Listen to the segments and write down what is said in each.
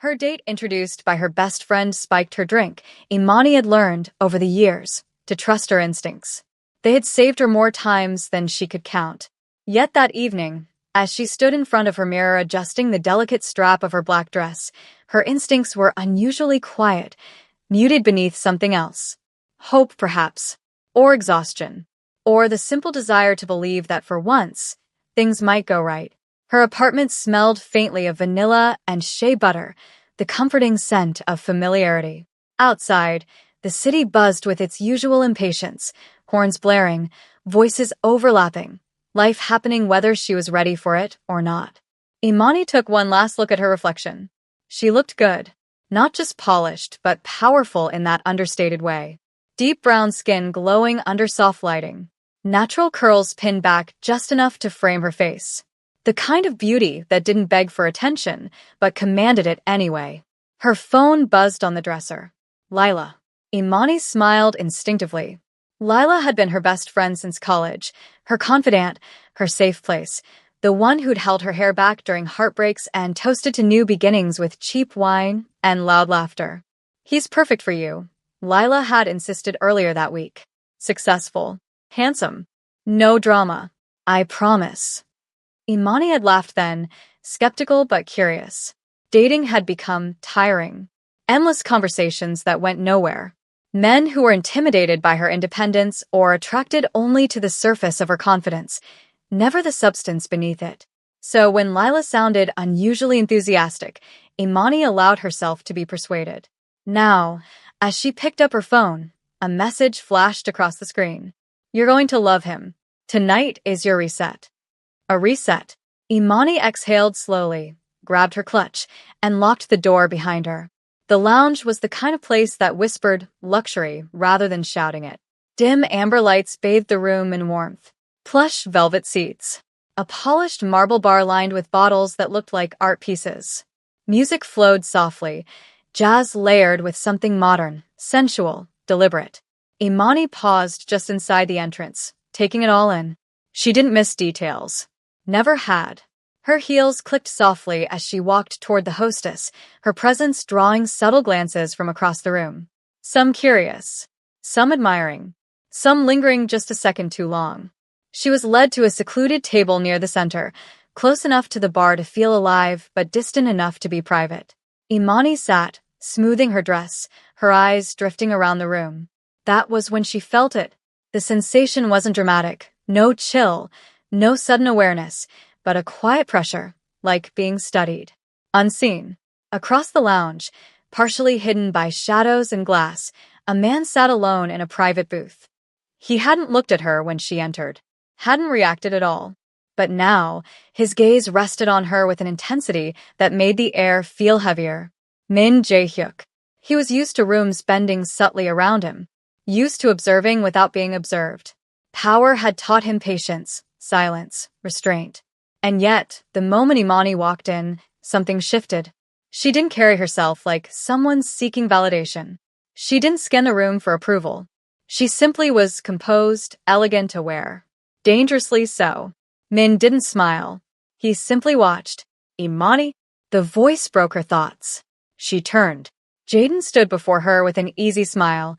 Her date introduced by her best friend spiked her drink. Imani had learned, over the years, to trust her instincts. They had saved her more times than she could count. Yet that evening, as she stood in front of her mirror adjusting the delicate strap of her black dress, her instincts were unusually quiet, muted beneath something else. Hope, perhaps. Or exhaustion. Or the simple desire to believe that for once, things might go right. Her apartment smelled faintly of vanilla and shea butter, the comforting scent of familiarity. Outside, the city buzzed with its usual impatience, horns blaring, voices overlapping, life happening whether she was ready for it or not. Imani took one last look at her reflection. She looked good, not just polished, but powerful in that understated way. Deep brown skin glowing under soft lighting. Natural curls pinned back just enough to frame her face. The kind of beauty that didn't beg for attention, but commanded it anyway. Her phone buzzed on the dresser. Lila. Imani smiled instinctively. Lila had been her best friend since college, her confidant, her safe place, the one who'd held her hair back during heartbreaks and toasted to new beginnings with cheap wine and loud laughter. He's perfect for you, Lila had insisted earlier that week. Successful. Handsome. No drama. I promise. Imani had laughed then, skeptical but curious. Dating had become tiring. Endless conversations that went nowhere. Men who were intimidated by her independence or attracted only to the surface of her confidence, never the substance beneath it. So when Lila sounded unusually enthusiastic, Imani allowed herself to be persuaded. Now, as she picked up her phone, a message flashed across the screen. You're going to love him. Tonight is your reset. A reset. Imani exhaled slowly, grabbed her clutch, and locked the door behind her. The lounge was the kind of place that whispered luxury rather than shouting it. Dim amber lights bathed the room in warmth. Plush velvet seats. A polished marble bar lined with bottles that looked like art pieces. Music flowed softly, jazz layered with something modern, sensual, deliberate. Imani paused just inside the entrance, taking it all in. She didn't miss details. Never had. Her heels clicked softly as she walked toward the hostess, her presence drawing subtle glances from across the room. Some curious, some admiring, some lingering just a second too long. She was led to a secluded table near the center, close enough to the bar to feel alive but distant enough to be private. Imani sat, smoothing her dress, her eyes drifting around the room. That was when she felt it. The sensation wasn't dramatic, no chill, no sudden awareness, but a quiet pressure, like being studied. Unseen. Across the lounge, partially hidden by shadows and glass, a man sat alone in a private booth. He hadn't looked at her when she entered, hadn't reacted at all. But now, his gaze rested on her with an intensity that made the air feel heavier. Min Jae-hyuk. He was used to rooms bending subtly around him, used to observing without being observed. Power had taught him patience, silence, restraint. And yet, the moment Imani walked in, something shifted. She didn't carry herself like someone seeking validation. She didn't scan the room for approval. She simply was composed, elegant, aware. Dangerously so. Min didn't smile. He simply watched. Imani? The voice broke her thoughts. She turned. Jaden stood before her with an easy smile,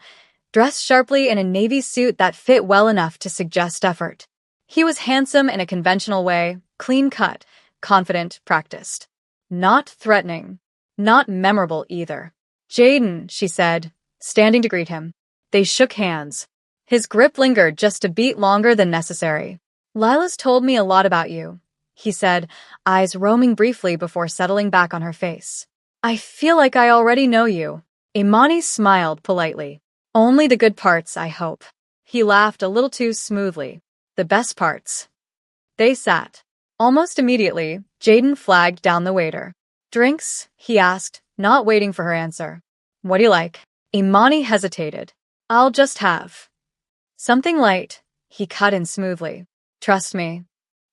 dressed sharply in a navy suit that fit well enough to suggest effort. He was handsome in a conventional way, clean-cut, confident, practiced. Not threatening. Not memorable either. Jaden, she said, standing to greet him. They shook hands. His grip lingered just a beat longer than necessary. Lila's told me a lot about you, he said, eyes roaming briefly before settling back on her face. I feel like I already know you. Imani smiled politely. Only the good parts, I hope. He laughed a little too smoothly. The best parts. They sat. Almost immediately, Jaden flagged down the waiter. Drinks? He asked, not waiting for her answer. What do you like? Imani hesitated. I'll just have something light, he cut in smoothly. Trust me.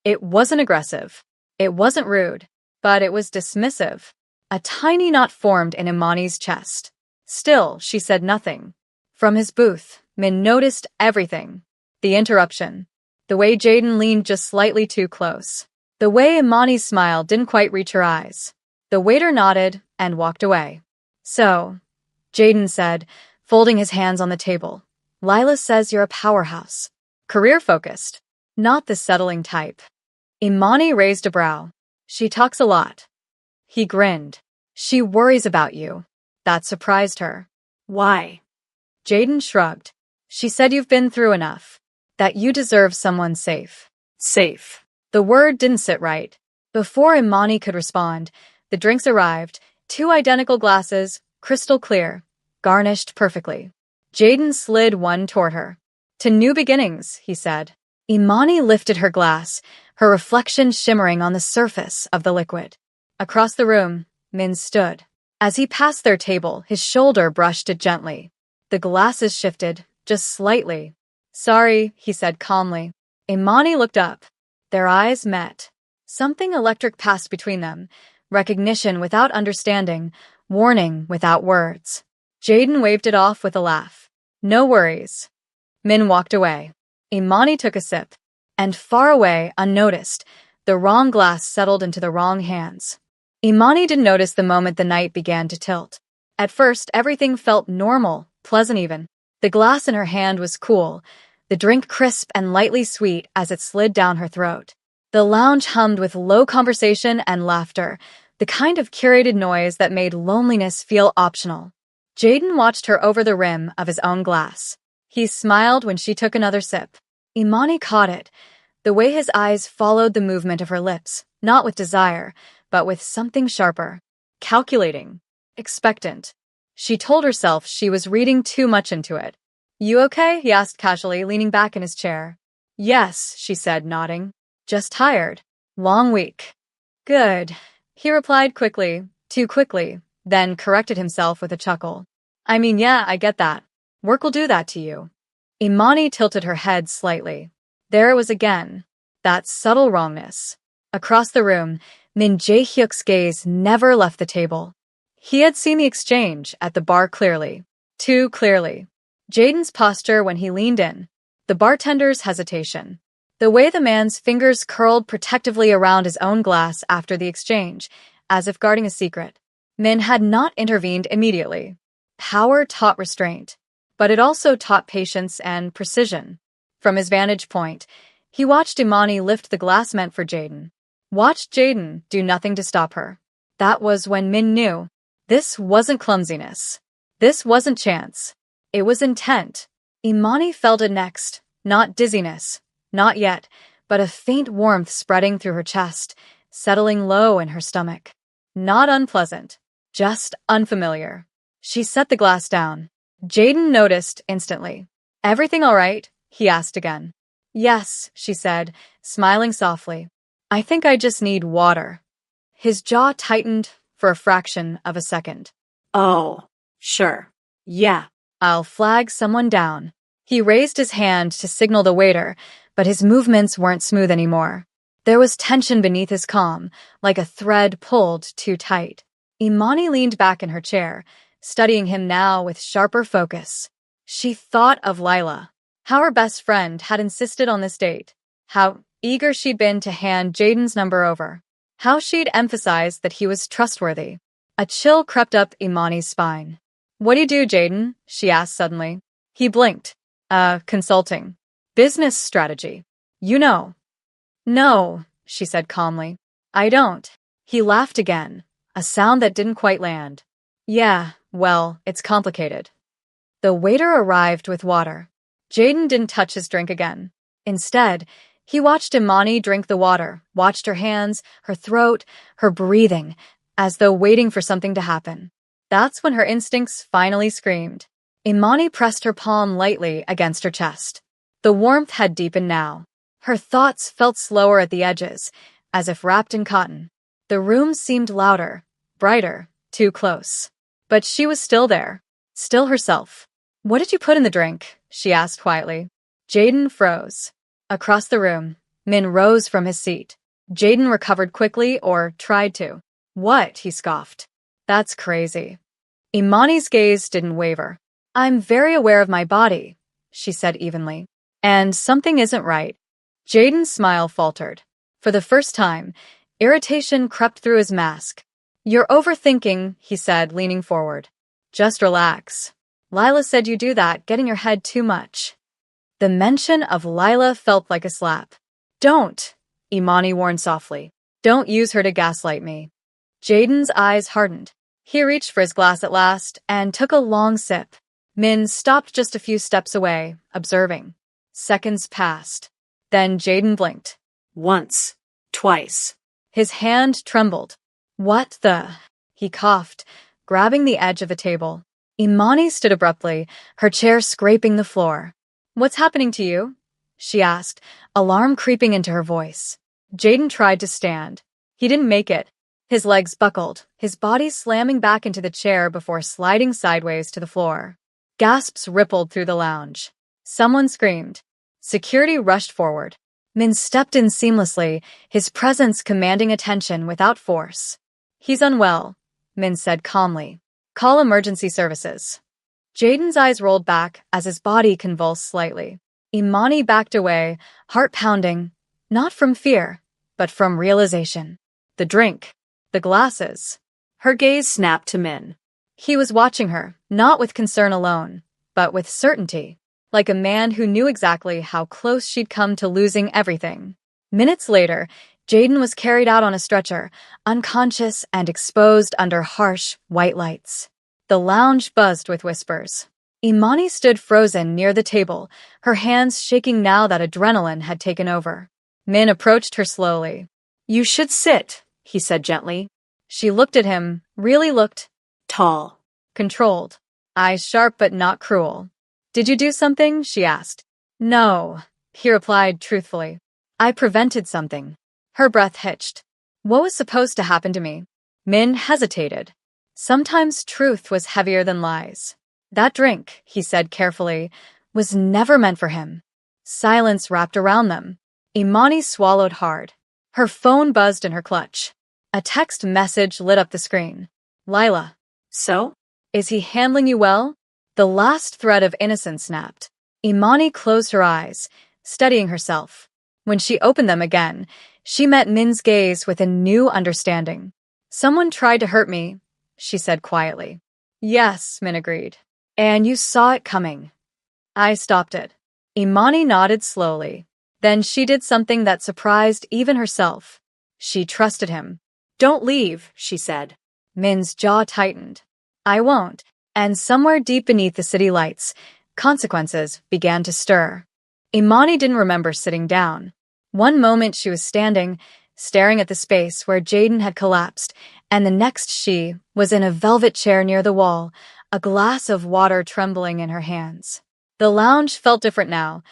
It wasn't aggressive. It wasn't rude. But it was dismissive. A tiny knot formed in Imani's chest. Still, she said nothing. From his booth, Min noticed everything. The interruption. The way Jaden leaned just slightly too close. The way Imani's smile didn't quite reach her eyes. The waiter nodded and walked away. So, Jaden said, folding his hands on the table, Lila says you're a powerhouse. Career-focused. Not the settling type. Imani raised a brow. She talks a lot. He grinned. She worries about you. That surprised her. Why? Jaden shrugged. She said you've been through enough. That you deserve someone safe. Safe. The word didn't sit right. Before Imani could respond, the drinks arrived, 2 identical glasses, crystal clear, garnished perfectly. Jaden slid one toward her. To new beginnings, he said. Imani lifted her glass, her reflection shimmering on the surface of the liquid. Across the room, Min stood. As he passed their table, his shoulder brushed it gently. The glasses shifted, just slightly. Sorry, he said calmly. Imani looked up. Their eyes met. Something electric passed between them. Recognition without understanding, warning without words. Jaden waved it off with a laugh. No worries. Min walked away. Imani took a sip. And far away, unnoticed, the wrong glass settled into the wrong hands. Imani didn't notice the moment the night began to tilt. At first, everything felt normal, pleasant even. The glass in her hand was cool, the drink crisp and lightly sweet as it slid down her throat. The lounge hummed with low conversation and laughter, the kind of curated noise that made loneliness feel optional. Jaden watched her over the rim of his own glass. He smiled when she took another sip. Imani caught it, the way his eyes followed the movement of her lips, not with desire, but with something sharper. Calculating. Expectant. She told herself she was reading too much into it. You okay? He asked casually, leaning back in his chair. Yes, she said, nodding. Just tired. Long week. Good. He replied quickly, too quickly, then corrected himself with a chuckle. I mean, yeah, I get that. Work will do that to you. Imani tilted her head slightly. There it was again. That subtle wrongness. Across the room, Min Jae-hyuk's gaze never left the table. He had seen the exchange at the bar clearly. Too clearly. Jaden's posture when he leaned in. The bartender's hesitation. The way the man's fingers curled protectively around his own glass after the exchange, as if guarding a secret. Min had not intervened immediately. Power taught restraint, but it also taught patience and precision. From his vantage point, he watched Imani lift the glass meant for Jaden. Watched Jaden do nothing to stop her. That was when Min knew. This wasn't clumsiness. This wasn't chance. It was intent. Imani felt it next, not dizziness. Not yet, but a faint warmth spreading through her chest, settling low in her stomach. Not unpleasant, just unfamiliar. She set the glass down. Jaden noticed instantly. Everything all right? He asked again. Yes, she said, smiling softly. I think I just need water. His jaw tightened for a fraction of a second. Oh, sure. Yeah. I'll flag someone down. He raised his hand to signal the waiter, but his movements weren't smooth anymore. There was tension beneath his calm, like a thread pulled too tight. Imani leaned back in her chair, studying him now with sharper focus. She thought of Lila, how her best friend had insisted on this date, how eager she'd been to hand Jaden's number over, how she'd emphasized that he was trustworthy. A chill crept up Imani's spine. What do you do, Jaden? She asked suddenly. He blinked. Consulting. Business strategy. You know. No, she said calmly. I don't. He laughed again, a sound that didn't quite land. Yeah, well, it's complicated. The waiter arrived with water. Jaden didn't touch his drink again. Instead, he watched Imani drink the water, watched her hands, her throat, her breathing, as though waiting for something to happen. That's when her instincts finally screamed. Imani pressed her palm lightly against her chest. The warmth had deepened now. Her thoughts felt slower at the edges, as if wrapped in cotton. The room seemed louder, brighter, too close. But she was still there, still herself. What did you put in the drink? She asked quietly. Jaden froze. Across the room, Min rose from his seat. Jaden recovered quickly, or tried to. What? He scoffed. That's crazy. Imani's gaze didn't waver. I'm very aware of my body, she said evenly. And something isn't right. Jaden's smile faltered. For the first time, irritation crept through his mask. You're overthinking, he said, leaning forward. Just relax. Lila said you do that, getting your head too much. The mention of Lila felt like a slap. Don't, Imani warned softly. Don't use her to gaslight me. Jaden's eyes hardened. He reached for his glass at last and took a long sip. Min stopped just a few steps away, observing. Seconds passed. Then Jaden blinked. Once. Twice. His hand trembled. What the? He coughed, grabbing the edge of a table. Imani stood abruptly, her chair scraping the floor. What's happening to you? She asked, alarm creeping into her voice. Jaden tried to stand. He didn't make it. His legs buckled, his body slamming back into the chair before sliding sideways to the floor. Gasps rippled through the lounge. Someone screamed. Security rushed forward. Min stepped in seamlessly, his presence commanding attention without force. He's unwell, Min said calmly. Call emergency services. Jaden's eyes rolled back as his body convulsed slightly. Imani backed away, heart pounding, not from fear, but from realization. The drink. The glasses. Her gaze snapped to Min. He was watching her, not with concern alone, but with certainty, like a man who knew exactly how close she'd come to losing everything. Minutes later, Jaden was carried out on a stretcher, unconscious and exposed under harsh, white lights. The lounge buzzed with whispers. Imani stood frozen near the table, her hands shaking now that adrenaline had taken over. Min approached her slowly. You should sit, he said gently. She looked at him, really looked tall, controlled, eyes sharp but not cruel. Did you do something? She asked. No, he replied truthfully. I prevented something. Her breath hitched. What was supposed to happen to me? Min hesitated. Sometimes truth was heavier than lies. That drink, he said carefully, was never meant for him. Silence wrapped around them. Imani swallowed hard. Her phone buzzed in her clutch. A text message lit up the screen. Lila. So? Is he handling you well? The last thread of innocence snapped. Imani closed her eyes, steadying herself. When she opened them again, she met Min's gaze with a new understanding. Someone tried to hurt me, she said quietly. Yes, Min agreed. And you saw it coming. I stopped it. Imani nodded slowly. Then she did something that surprised even herself. She trusted him. Don't leave, she said. Min's jaw tightened. I won't. And somewhere deep beneath the city lights, consequences began to stir. Imani didn't remember sitting down. One moment she was standing, staring at the space where Jaden had collapsed, and the next she was in a velvet chair near the wall, a glass of water trembling in her hands. The lounge felt different now.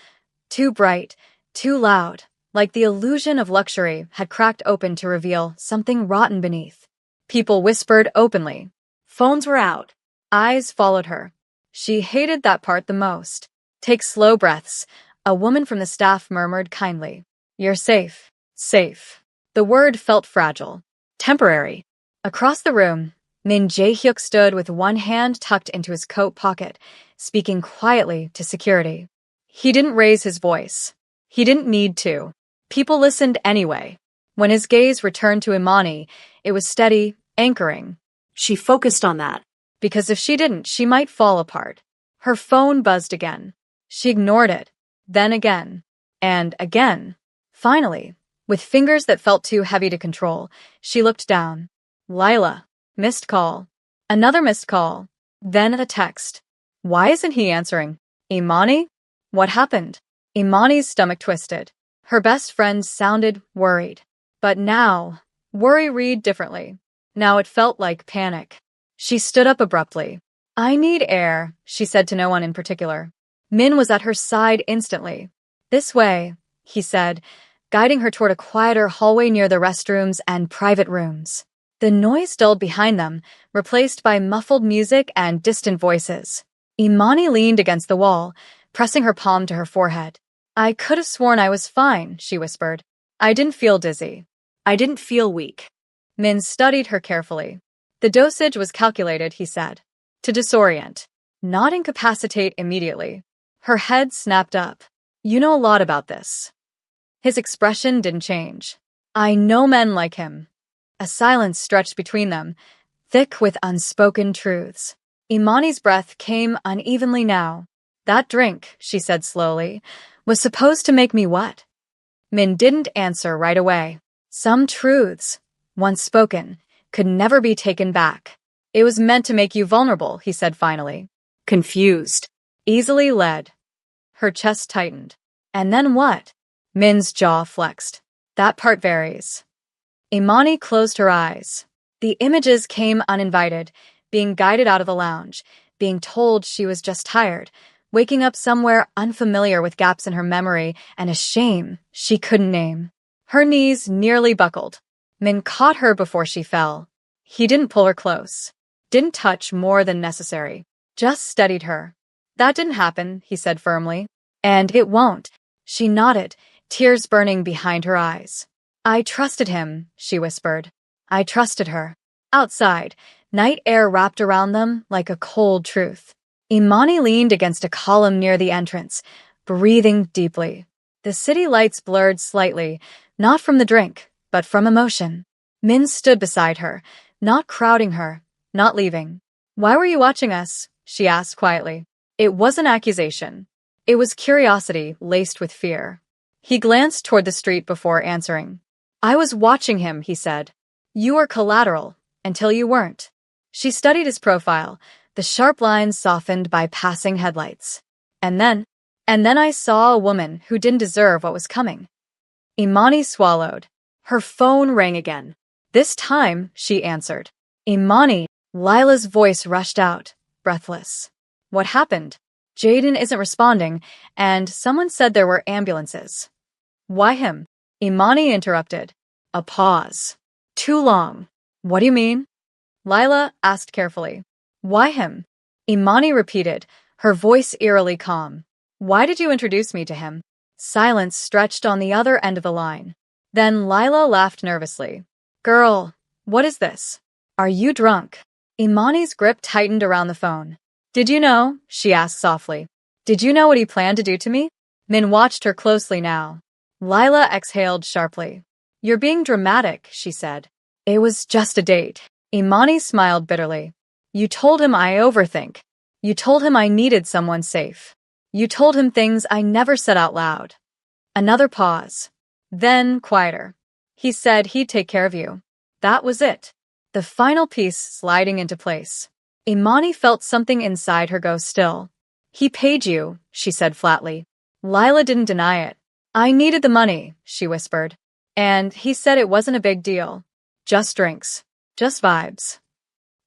Too bright, too loud, like the illusion of luxury had cracked open to reveal something rotten beneath. People whispered openly. Phones were out. Eyes followed her. She hated that part the most. Take slow breaths, a woman from the staff murmured kindly. You're safe. Safe. The word felt fragile. Temporary. Across the room, Min Jae-hyuk stood with one hand tucked into his coat pocket, speaking quietly to security. He didn't raise his voice. He didn't need to. People listened anyway. When his gaze returned to Imani, it was steady, anchoring. She focused on that. Because if she didn't, she might fall apart. Her phone buzzed again. She ignored it. Then again. And again. Finally, with fingers that felt too heavy to control, she looked down. Lila. Missed call. Another missed call. Then a text. Why isn't he answering? Imani? What happened? Imani's stomach twisted. Her best friend sounded worried. But now, worry read differently. Now it felt like panic. She stood up abruptly. I need air, she said to no one in particular. Min was at her side instantly. This way, he said, guiding her toward a quieter hallway near the restrooms and private rooms. The noise dulled behind them, replaced by muffled music and distant voices. Imani leaned against the wall, pressing her palm to her forehead. I could have sworn I was fine, she whispered. I didn't feel dizzy. I didn't feel weak. Min studied her carefully. The dosage was calculated, he said. To disorient, not incapacitate immediately. Her head snapped up. You know a lot about this. His expression didn't change. I know men like him. A silence stretched between them, thick with unspoken truths. Imani's breath came unevenly now. That drink, she said slowly, was supposed to make me what? Min didn't answer right away. Some truths, once spoken, could never be taken back. It was meant to make you vulnerable, he said finally. Confused. Easily led. Her chest tightened. And then what? Min's jaw flexed. That part varies. Imani closed her eyes. The images came uninvited, being guided out of the lounge, being told she was just tired, waking up somewhere unfamiliar with gaps in her memory and a shame she couldn't name. Her knees nearly buckled. Min caught her before she fell. He didn't pull her close, didn't touch more than necessary, just steadied her. That didn't happen, he said firmly. And it won't. She nodded, tears burning behind her eyes. I trusted him, she whispered. I trusted her. Outside, night air wrapped around them like a cold truth. Imani leaned against a column near the entrance, breathing deeply. The city lights blurred slightly, not from the drink, but from emotion. Min stood beside her, not crowding her, not leaving. Why were you watching us? She asked quietly. It wasn't accusation. It was curiosity laced with fear. He glanced toward the street before answering. I was watching him, he said. You were collateral, until you weren't. She studied his profile, the sharp lines softened by passing headlights. And then I saw a woman who didn't deserve what was coming. Imani swallowed. Her phone rang again. This time, she answered. Imani, Lila's voice rushed out, breathless. What happened? Jaden isn't responding, and someone said there were ambulances. Why him? Imani interrupted. A pause. Too long. What do you mean? Lila asked carefully. Why him? Imani repeated, her voice eerily calm. Why did you introduce me to him? Silence stretched on the other end of the line. Then Lila laughed nervously. Girl, what is this? Are you drunk? Imani's grip tightened around the phone. Did you know? She asked softly. Did you know what he planned to do to me? Min watched her closely now. Lila exhaled sharply. You're being dramatic, she said. It was just a date. Imani smiled bitterly. You told him I overthink. You told him I needed someone safe. You told him things I never said out loud. Another pause. Then, quieter. He said he'd take care of you. That was it. The final piece sliding into place. Imani felt something inside her go still. He paid you, she said flatly. Lila didn't deny it. I needed the money, she whispered. And he said it wasn't a big deal. Just drinks. Just vibes.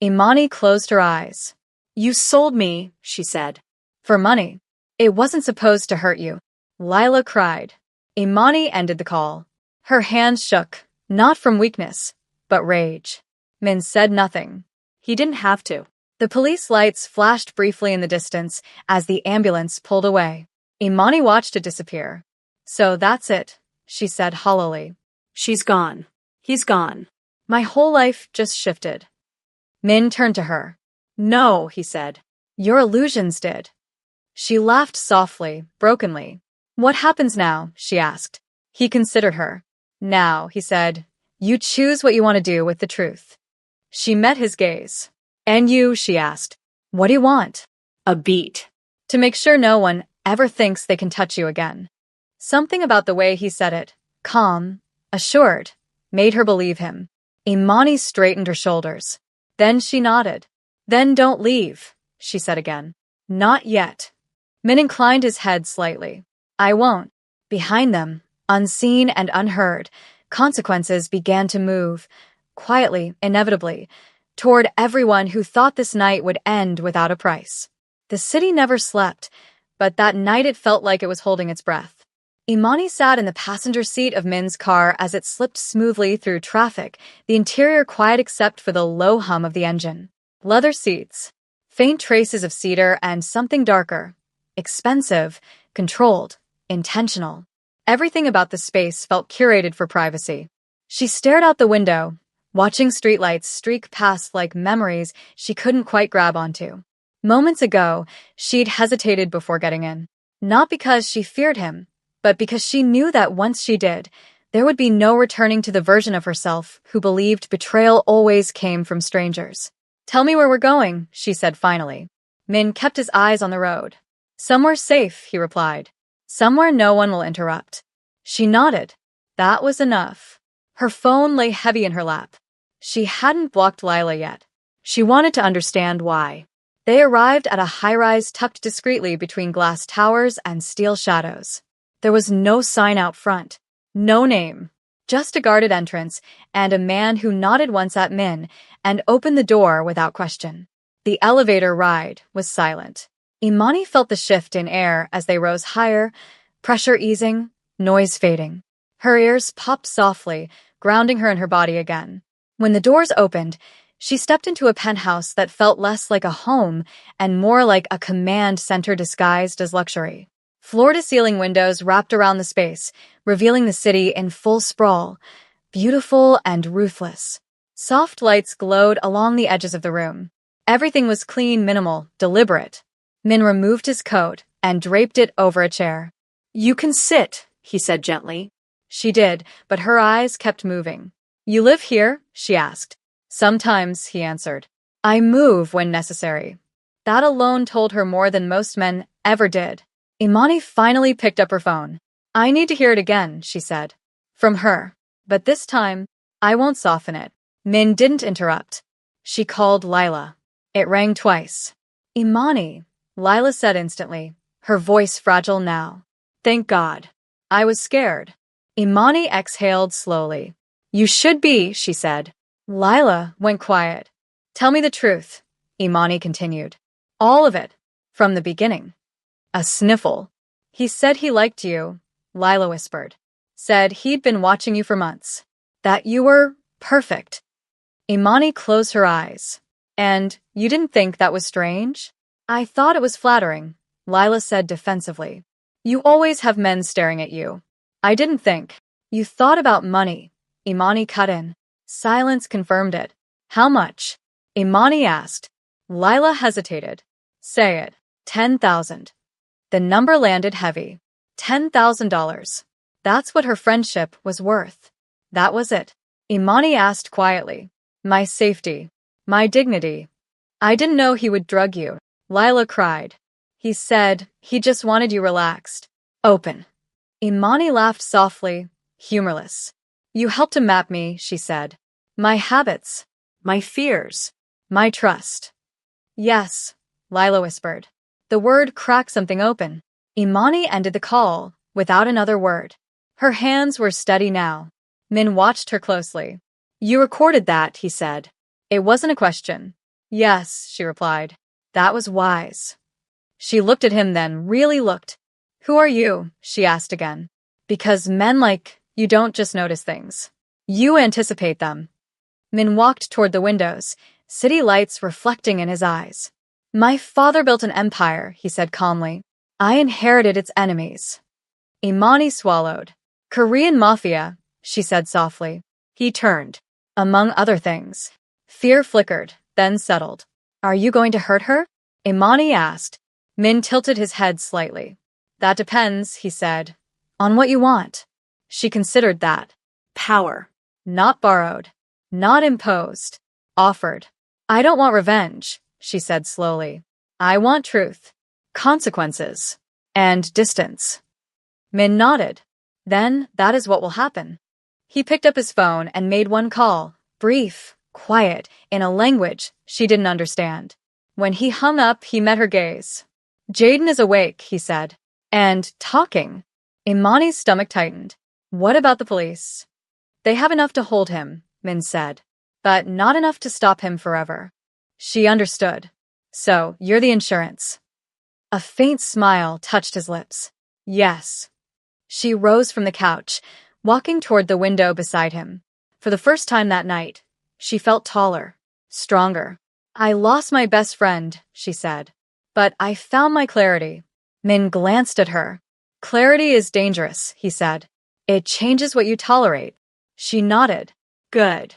Imani closed her eyes. You sold me, she said. For money. It wasn't supposed to hurt you. Lila cried. Imani ended the call. Her hands shook, not from weakness, but rage. Min said nothing. He didn't have to. The police lights flashed briefly in the distance as the ambulance pulled away. Imani watched it disappear. So that's it, she said hollowly. She's gone. He's gone. My whole life just shifted. Min turned to her. No, he said. Your illusions did. She laughed softly, brokenly. What happens now? She asked. He considered her. Now, he said, you choose what you want to do with the truth. She met his gaze. And you, she asked, what do you want? A beat. To make sure no one ever thinks they can touch you again. Something about the way he said it, calm, assured, made her believe him. Imani straightened her shoulders. Then she nodded. Then don't leave, she said again. Not yet. Min inclined his head slightly. I won't. Behind them, unseen and unheard, consequences began to move, quietly, inevitably, toward everyone who thought this night would end without a price. The city never slept, but that night it felt like it was holding its breath. Imani sat in the passenger seat of Min's car as it slipped smoothly through traffic, the interior quiet except for the low hum of the engine. Leather seats, faint traces of cedar and something darker. Expensive, controlled, intentional. Everything about the space felt curated for privacy. She stared out the window, watching streetlights streak past like memories she couldn't quite grab onto. Moments ago, she'd hesitated before getting in. Not because she feared him, but because she knew that once she did, There would be no returning to the version of herself who believed betrayal always came from strangers. "Tell me where we're going," she said finally. Min kept his eyes on the road. "Somewhere safe," he replied. "Somewhere no one will interrupt." She nodded. That was enough. Her phone lay heavy in her lap. She hadn't blocked Lila yet. She wanted to understand why. They arrived at a high-rise tucked discreetly between glass towers and steel shadows. There was no sign out front, no name, just a guarded entrance and a man who nodded once at Min and opened the door without question. The elevator ride was silent. Imani felt the shift in air as they rose higher, pressure easing, noise fading. Her ears popped softly, grounding her in her body again. When the doors opened, she stepped into a penthouse that felt less like a home and more like a command center disguised as luxury. Floor-to-ceiling windows wrapped around the space, revealing the city in full sprawl, beautiful and ruthless. Soft lights glowed along the edges of the room. Everything was clean, minimal, deliberate. Min removed his coat and draped it over a chair. "You can sit," he said gently. She did, but her eyes kept moving. "You live here?" she asked. "Sometimes," he answered. "I move when necessary." That alone told her more than most men ever did. Imani finally picked up her phone. "I need to hear it again," she said. From her. But this time, I won't soften it. Min didn't interrupt. She called Lila. It rang twice. "Imani," Lila said instantly, her voice fragile now. "Thank God. I was scared." Imani exhaled slowly. "You should be," she said. Lila went quiet. "Tell me the truth," Imani continued. "All of it. From the beginning." A sniffle. "He said he liked you," Lila whispered. "Said he'd been watching you for months. That you were perfect." Imani closed her eyes. "And you didn't think that was strange?" "I thought it was flattering," Lila said defensively. "You always have men staring at you." "I didn't think. You thought about money," Imani cut in. Silence confirmed it. "How much?" Imani asked. Lila hesitated. "Say it." 10,000. The number landed heavy. $10,000. That's what her friendship was worth. That was it. Imani asked quietly. "My safety. My dignity." "I didn't know he would drug you," Lila cried. "He said he just wanted you relaxed. Open." Imani laughed softly, humorless. "You helped to map me," she said. "My habits. My fears. My trust." "Yes," Lila whispered. The word cracked something open. Imani ended the call, without another word. Her hands were steady now. Min watched her closely. "You recorded that," he said. It wasn't a question. "Yes," she replied. "That was wise." She looked at him then, really looked. "Who are you?" she asked again. "Because men like you don't just notice things. You anticipate them." Min walked toward the windows, city lights reflecting in his eyes. "My father built an empire," he said calmly. "I inherited its enemies." Imani swallowed. "Korean Mafia," she said softly. He turned. "Among other things." Fear flickered, then settled. "Are you going to hurt her?" Imani asked. Min tilted his head slightly. "That depends," he said. "On what you want." She considered that. Power. Not borrowed. Not imposed. Offered. "I don't want revenge," she said slowly. "I want truth. Consequences. And distance." Min nodded. "Then that is what will happen." He picked up his phone and made one call, brief, quiet, in a language she didn't understand. When he hung up, he met her gaze. "Jaden is awake," he said. "And talking." Imani's stomach tightened. "What about the police?" "They have enough to hold him," Min said. "But not enough to stop him forever." She understood. "So, you're the insurance." A faint smile touched his lips. "Yes." She rose from the couch, walking toward the window beside him. For the first time that night, she felt taller, stronger. "I lost my best friend," she said. "But I found my clarity." Min glanced at her. "Clarity is dangerous," he said. "It changes what you tolerate." She nodded. "Good."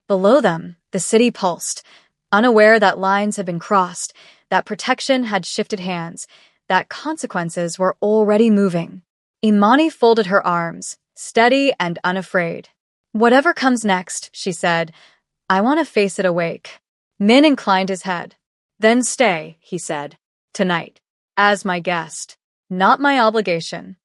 Below them, the city pulsed, unaware that lines had been crossed, that protection had shifted hands, that consequences were already moving. Imani folded her arms, steady and unafraid. Whatever comes next, she said, I want to face it awake. Min inclined his head. Then stay, he said. Tonight. As my guest. Not my obligation.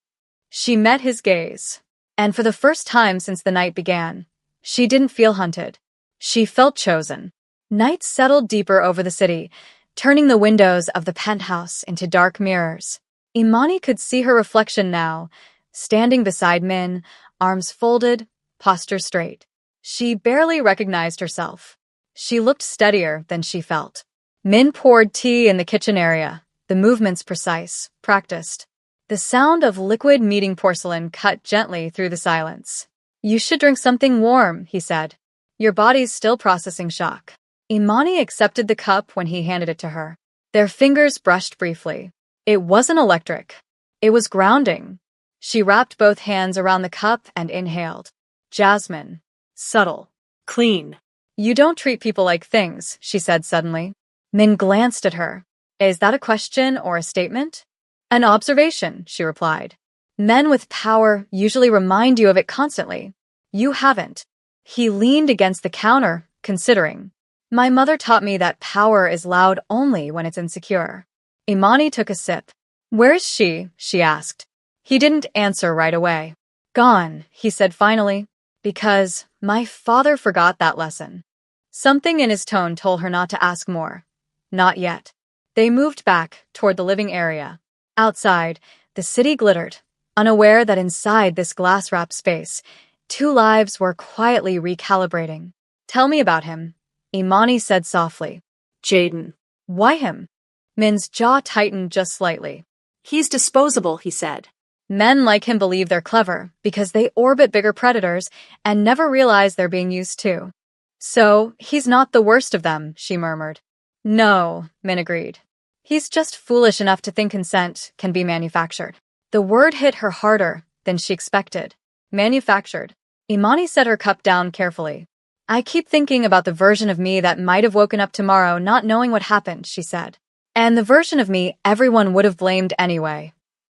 She met his gaze. And for the first time since the night began, she didn't feel hunted. She felt chosen. Night settled deeper over the city, turning the windows of the penthouse into dark mirrors. Imani could see her reflection now, standing beside Min, arms folded, posture straight. She barely recognized herself. She looked steadier than she felt. Min poured tea in the kitchen area, the movements precise, practiced. The sound of liquid meeting porcelain cut gently through the silence. You should drink something warm, he said. Your body's still processing shock. Imani accepted the cup when he handed it to her. Their fingers brushed briefly. It wasn't electric. It was grounding. She wrapped both hands around the cup and inhaled. Jasmine. Subtle. Clean. You don't treat people like things, she said suddenly. Min glanced at her. Is that a question or a statement? An observation, she replied. Men with power usually remind you of it constantly. You haven't. He leaned against the counter, considering. My mother taught me that power is loud only when it's insecure. Imani took a sip. Where is she? She asked. He didn't answer right away. Gone, he said finally. Because my father forgot that lesson. Something in his tone told her not to ask more. Not yet. They moved back toward the living area. Outside, the city glittered, unaware that inside this glass-wrapped space, two lives were quietly recalibrating. Tell me about him, Imani said softly. Jaden. Why him? Min's jaw tightened just slightly. He's disposable, he said. Men like him believe they're clever because they orbit bigger predators and never realize they're being used too. So, he's not the worst of them, she murmured. No, Min agreed. He's just foolish enough to think consent can be manufactured. The word hit her harder than she expected. Manufactured. Imani set her cup down carefully. I keep thinking about the version of me that might have woken up tomorrow not knowing what happened, she said. And the version of me everyone would have blamed anyway.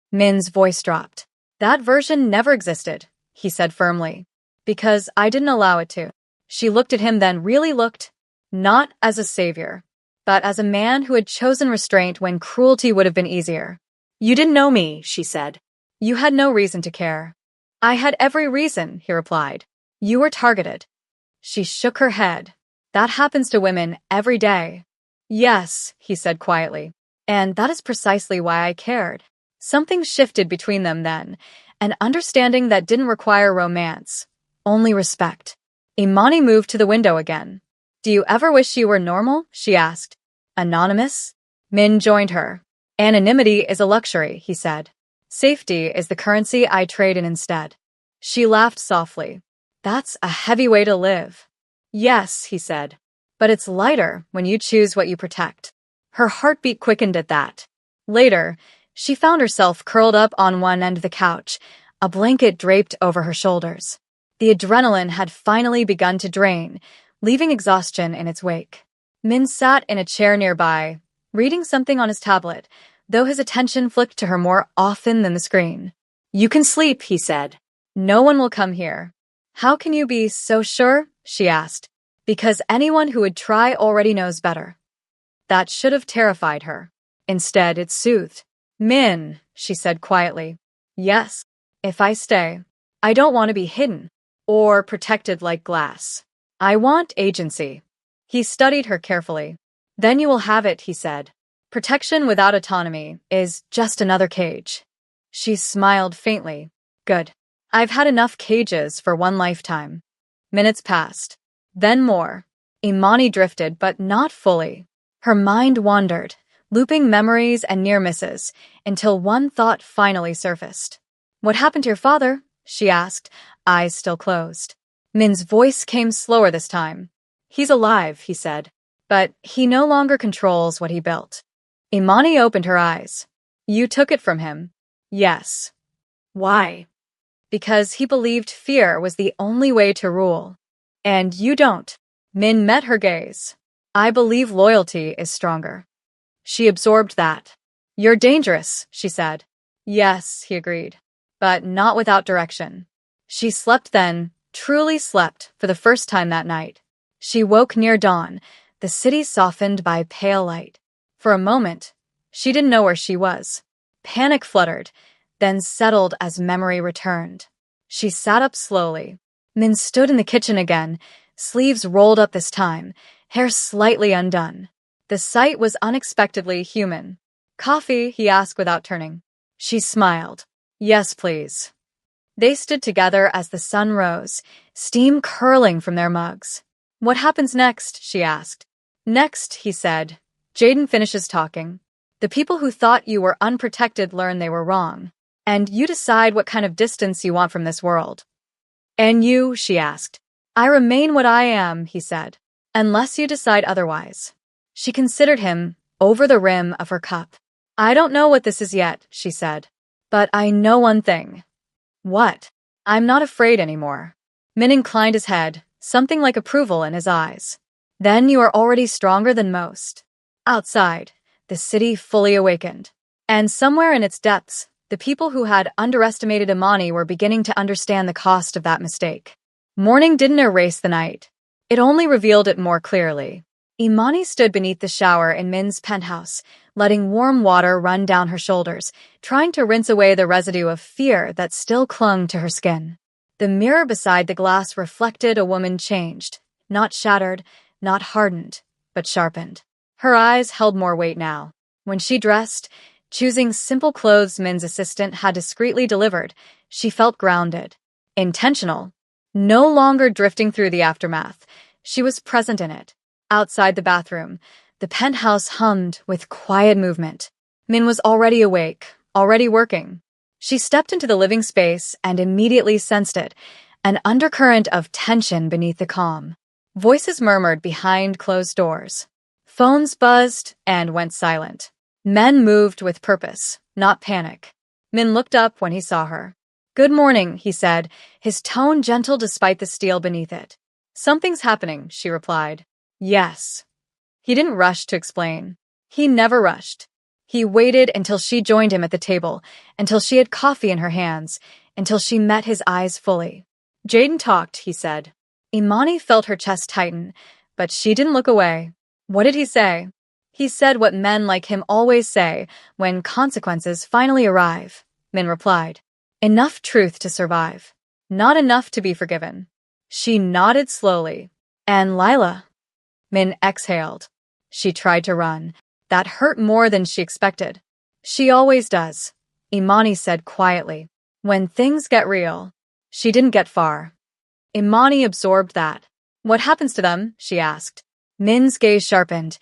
Min's voice dropped. That version never existed, he said firmly. Because I didn't allow it to. She looked at him then really looked, not as a savior, but as a man who had chosen restraint when cruelty would have been easier. You didn't know me, she said. You had no reason to care. I had every reason, he replied. You were targeted. She shook her head. That happens to women every day. Yes, he said quietly. And that is precisely why I cared. Something shifted between them then, an understanding that didn't require romance, only respect. Imani moved to the window again. Do you ever wish you were normal? She asked. Anonymous? Min joined her. Anonymity is a luxury, he said. Safety is the currency I trade in instead. She laughed softly. That's a heavy way to live. Yes, he said. But it's lighter when you choose what you protect. Her heartbeat quickened at that. Later, she found herself curled up on one end of the couch, a blanket draped over her shoulders. The adrenaline had finally begun to drain, leaving exhaustion in its wake. Min sat in a chair nearby, reading something on his tablet, though his attention flicked to her more often than the screen. You can sleep, he said. No one will come here. How can you be so sure? She asked. Because anyone who would try already knows better. That should have terrified her. Instead, it soothed. Min, she said quietly. Yes, if I stay, I don't want to be hidden or protected like glass. I want agency. He studied her carefully. Then you will have it, he said. Protection without autonomy is just another cage. She smiled faintly. Good. I've had enough cages for one lifetime. Minutes passed. Then more. Imani drifted, but not fully. Her mind wandered, looping memories and near misses, until one thought finally surfaced. What happened to your father? She asked, eyes still closed. Min's voice came slower this time. He's alive, he said, but he no longer controls what he built. Imani opened her eyes. You took it from him. Yes. Why? Because he believed fear was the only way to rule. And you don't. Min met her gaze. I believe loyalty is stronger. She absorbed that. You're dangerous, she said. Yes, he agreed. But not without direction. She slept then, truly slept, for the first time that night. She woke near dawn, the city softened by pale light. For a moment, she didn't know where she was. Panic fluttered, then settled as memory returned. She sat up slowly. Min stood in the kitchen again, sleeves rolled up this time, hair slightly undone. The sight was unexpectedly human. "Coffee?" he asked without turning. She smiled. "Yes, please." They stood together as the sun rose, steam curling from their mugs. "What happens next?" she asked. "Next," he said, "Jaden finishes talking. The people who thought you were unprotected learn they were wrong. And you decide what kind of distance you want from this world." "And you?" she asked. "I remain what I am," he said, "unless you decide otherwise." She considered him, over the rim of her cup. "I don't know what this is yet," she said. "But I know one thing." "What?" "I'm not afraid anymore." Min inclined his head, something like approval in his eyes. "Then you are already stronger than most." Outside, the city fully awakened. And somewhere in its depths, the people who had underestimated Imani were beginning to understand the cost of that mistake. Morning didn't erase the night. It only revealed it more clearly. Imani stood beneath the shower in Min's penthouse, letting warm water run down her shoulders, trying to rinse away the residue of fear that still clung to her skin. The mirror beside the glass reflected a woman changed, not shattered, not hardened, but sharpened. Her eyes held more weight now. When she dressed, choosing simple clothes Min's assistant had discreetly delivered, she felt grounded. Intentional. No longer drifting through the aftermath. She was present in it. Outside the bathroom, the penthouse hummed with quiet movement. Min was already awake, already working. She stepped into the living space and immediately sensed it, an undercurrent of tension beneath the calm. Voices murmured behind closed doors. Phones buzzed and went silent. Men moved with purpose, not panic. Min looked up when he saw her. "Good morning," he said, his tone gentle despite the steel beneath it. "Something's happening," she replied. "Yes." He didn't rush to explain. He never rushed. He waited until she joined him at the table, until she had coffee in her hands, until she met his eyes fully. "Jaden talked," he said. Imani felt her chest tighten, but she didn't look away. "What did he say?" "He said what men like him always say when consequences finally arrive," Min replied. "Enough truth to survive. Not enough to be forgiven." She nodded slowly. "And Lila?" Min exhaled. She tried to run. That hurt more than she expected. "She always does," Imani said quietly. "When things get real." She didn't get far. Imani absorbed that. "What happens to them?" she asked. Min's gaze sharpened.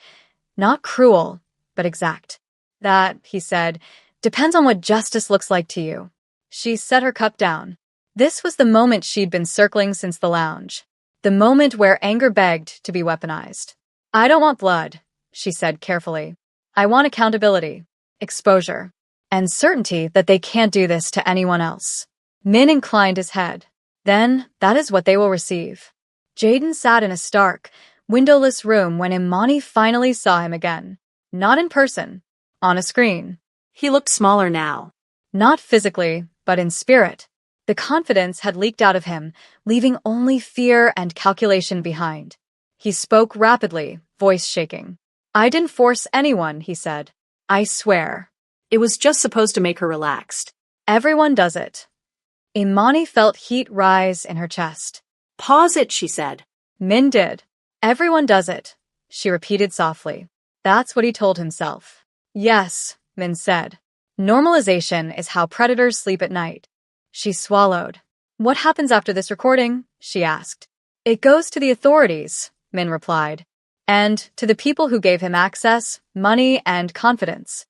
"Not cruel, but exact." "That," he said, "depends on what justice looks like to you." She set her cup down. This was the moment she'd been circling since the lounge. The moment where anger begged to be weaponized. "I don't want blood," she said carefully. "I want accountability, exposure, and certainty that they can't do this to anyone else." Min inclined his head. "Then, that is what they will receive." Jaden sat in a stark, windowless room when Imani finally saw him again. Not in person, on a screen. He looked smaller now. Not physically, but in spirit. The confidence had leaked out of him, leaving only fear and calculation behind. He spoke rapidly, voice shaking. "I didn't force anyone," he said. "I swear." It was just supposed to make her relaxed. "Everyone does it." Imani felt heat rise in her chest. "Pause it," she said. Min did. "Everyone does it," she repeated softly. That's what he told himself. "Yes," Min said. "Normalization is how predators sleep at night." She swallowed. "What happens after this recording?" she asked. "It goes to the authorities," Min replied. "And to the people who gave him access, money, and confidence."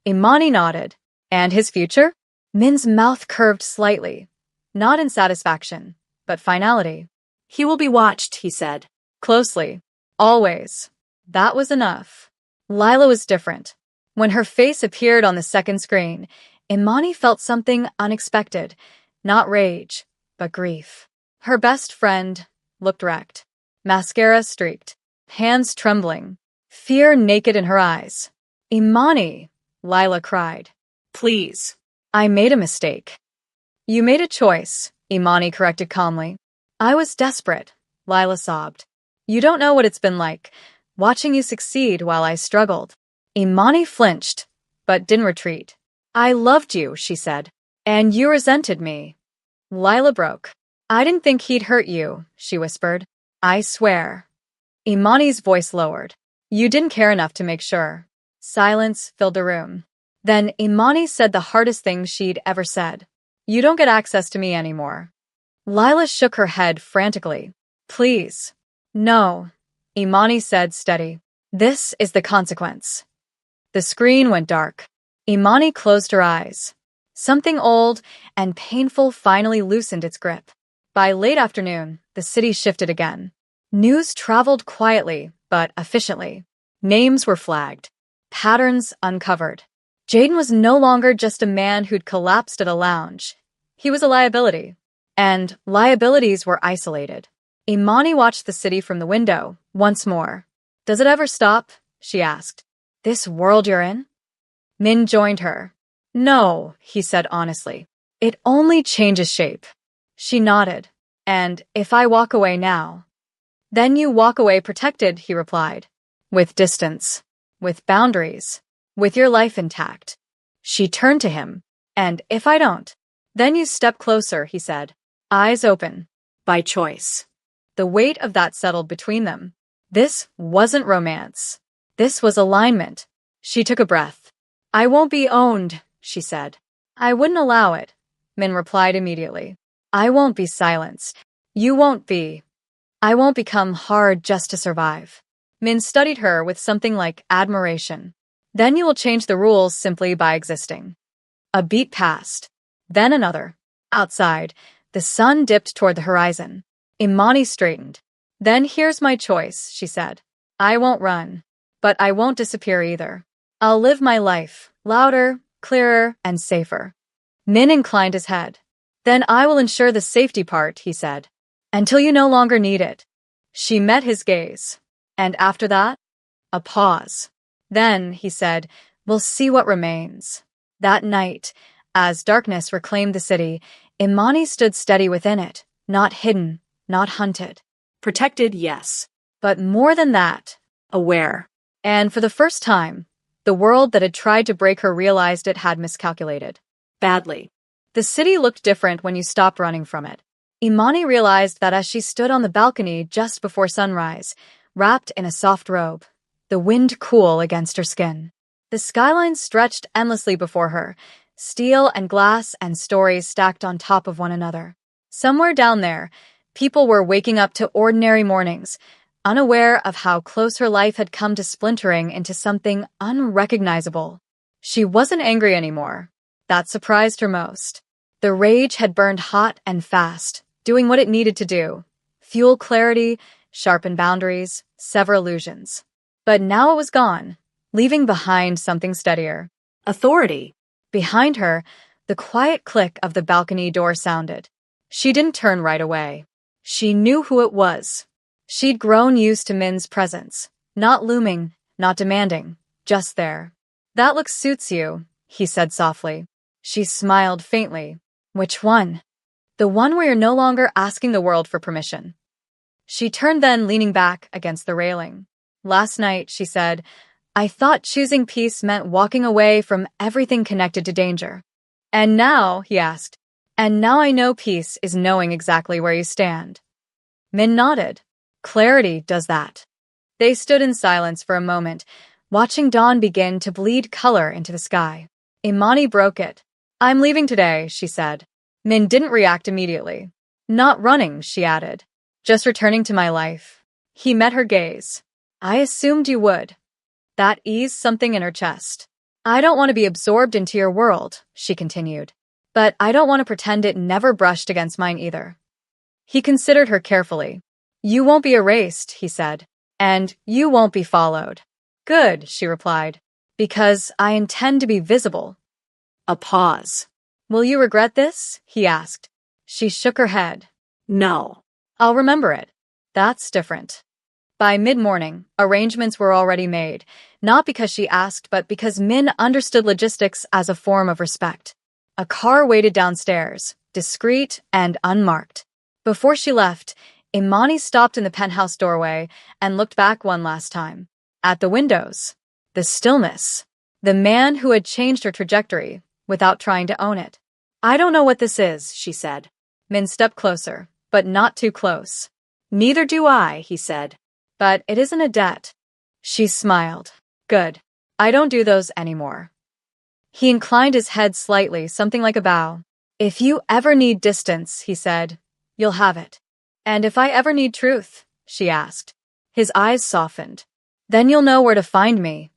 Imani nodded. "And his future?" Min's mouth curved slightly. Not in satisfaction, but finality. "He will be watched," he said. "Closely. Always." That was enough. Lila was different. When her face appeared on the second screen, Imani felt something unexpected. Not rage, but grief. Her best friend looked wrecked. Mascara streaked. Hands trembling. Fear naked in her eyes. "Imani," Lila cried. "Please." "I made a mistake." "You made a choice," Imani corrected calmly. I was desperate, Lila sobbed. You don't know what it's been like, watching you succeed while I struggled. Imani flinched, but didn't retreat. I loved you, she said. And you resented me. Lila broke. I didn't think he'd hurt you, she whispered. I swear. Imani's voice lowered. You didn't care enough to make sure. Silence filled the room. Then Imani said the hardest thing she'd ever said. You don't get access to me anymore. Lila shook her head frantically. Please. No. Imani said steady. This is the consequence. The screen went dark. Imani closed her eyes. Something old and painful finally loosened its grip. By late afternoon, the city shifted again. News traveled quietly, but efficiently. Names were flagged. Patterns uncovered. Jaden was no longer just a man who'd collapsed at a lounge. He was a liability. And liabilities were isolated. Imani watched the city from the window, once more. Does it ever stop? She asked. This world you're in? Min joined her. No, he said honestly. It only changes shape. She nodded. And if I walk away now? Then you walk away protected, he replied. With distance. With boundaries. With your life intact. She turned to him. And if I don't? Then you step closer, he said. Eyes open. By choice. The weight of that settled between them. This wasn't romance. This was alignment. She took a breath. I won't be owned, she said. I wouldn't allow it, Min replied immediately. I won't be silenced. You won't be. I won't become hard just to survive. Min studied her with something like admiration. Then you will change the rules simply by existing. A beat passed. Then another. Outside, the sun dipped toward the horizon. Imani straightened. Then here's my choice, she said. I won't run. But I won't disappear either. I'll live my life, louder, clearer, and safer. Min inclined his head. Then I will ensure the safety part, he said. Until you no longer need it. She met his gaze. And after that? A pause. Then, he said, we'll see what remains. That night, as darkness reclaimed the city, Imani stood steady within it, not hidden, not hunted. Protected, yes. But more than that, aware. And for the first time, the world that had tried to break her realized it had miscalculated. Badly. The city looked different when you stopped running from it. Imani realized that as she stood on the balcony just before sunrise, wrapped in a soft robe, the wind cool against her skin. The skyline stretched endlessly before her, steel and glass and stories stacked on top of one another. Somewhere down there, people were waking up to ordinary mornings, unaware of how close her life had come to splintering into something unrecognizable. She wasn't angry anymore. That surprised her most. The rage had burned hot and fast, doing what it needed to do. Fuel clarity, sharpen boundaries, sever illusions. But now it was gone, leaving behind something steadier. Authority. Behind her, the quiet click of the balcony door sounded. She didn't turn right away. She knew who it was. She'd grown used to Min's presence. Not looming, not demanding, just there. That look suits you, he said softly. She smiled faintly. Which one? The one where you're no longer asking the world for permission. She turned then, leaning back against the railing. Last night, she said, I thought choosing peace meant walking away from everything connected to danger. And now, he asked, and now I know peace is knowing exactly where you stand. Min nodded. Clarity does that. They stood in silence for a moment, watching dawn begin to bleed color into the sky. Imani broke it. I'm leaving today, she said. Min didn't react immediately. Not running, she added. Just returning to my life. He met her gaze. I assumed you would. That eased something in her chest. I don't want to be absorbed into your world, she continued. But I don't want to pretend it never brushed against mine either. He considered her carefully. You won't be erased, he said. And you won't be followed. Good, she replied. Because I intend to be visible. A pause. Will you regret this? He asked. She shook her head. No. I'll remember it. That's different. By mid-morning, arrangements were already made, not because she asked, but because Min understood logistics as a form of respect. A car waited downstairs, discreet and unmarked. Before she left, Imani stopped in the penthouse doorway and looked back one last time. At the windows, the stillness, the man who had changed her trajectory without trying to own it. I don't know what this is, she said. Min stepped closer, but not too close. Neither do I, he said. But it isn't a debt. She smiled. Good. I don't do those anymore. He inclined his head slightly, something like a bow. If you ever need distance, he said, you'll have it. And if I ever need truth, she asked. His eyes softened. Then you'll know where to find me.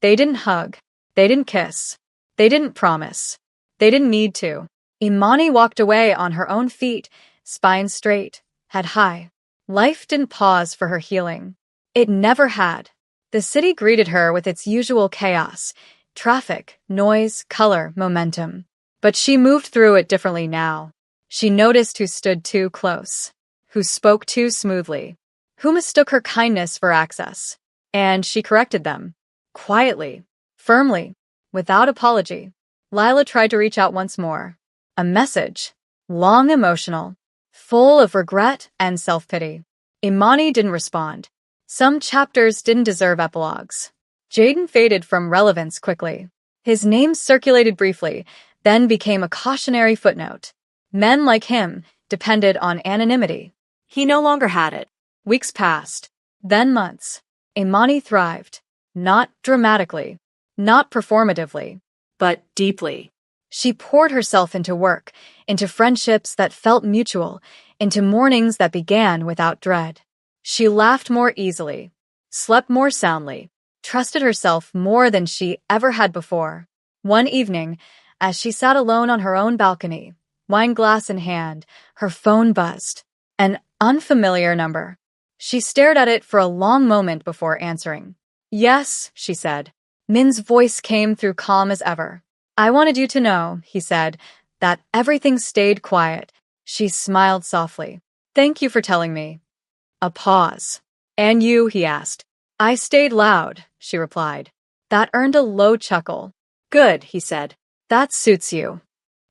They didn't hug. They didn't kiss. They didn't promise. They didn't need to. Imani walked away on her own feet, spine straight, head high. Life didn't pause for her healing. It never had. The city greeted her with its usual chaos, traffic, noise, color, momentum. But she moved through it differently now. She noticed who stood too close, who spoke too smoothly, who mistook her kindness for access. And she corrected them. Quietly, firmly, without apology. Lila tried to reach out once more. A message, long, emotional, full of regret and self-pity. Imani didn't respond. Some chapters didn't deserve epilogues. Jaden faded from relevance quickly. His name circulated briefly, then became a cautionary footnote. Men like him depended on anonymity. He no longer had it. Weeks passed, then months. Imani thrived. Not dramatically, not performatively, but deeply. She poured herself into work, into friendships that felt mutual, into mornings that began without dread. She laughed more easily, slept more soundly, trusted herself more than she ever had before. One evening, as she sat alone on her own balcony, wine glass in hand, her phone buzzed. An unfamiliar number. She stared at it for a long moment before answering. Yes, she said. Min's voice came through calm as ever. I wanted you to know, he said, that everything stayed quiet. She smiled softly. Thank you for telling me. A pause. And you, he asked. I stayed loud, she replied. That earned a low chuckle. Good, he said. That suits you.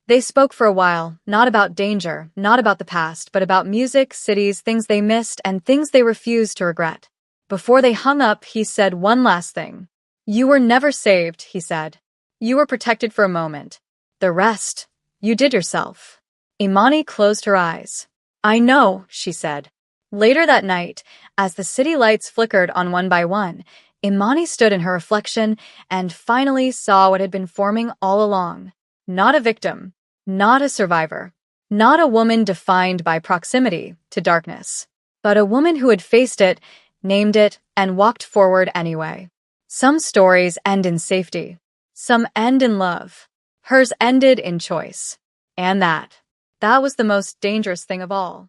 They spoke for a while, not about danger, not about the past, but about music, cities, things they missed, and things they refused to regret. Before they hung up, he said one last thing. You were never saved, he said. You were protected for a moment. The rest, you did yourself. Imani closed her eyes. I know, she said. Later that night, as the city lights flickered on one by one, Imani stood in her reflection and finally saw what had been forming all along. Not a victim, not a survivor, not a woman defined by proximity to darkness, but a woman who had faced it, named it, and walked forward anyway. Some stories end in safety. Some end in love. Hers ended in choice. And that was the most dangerous thing of all.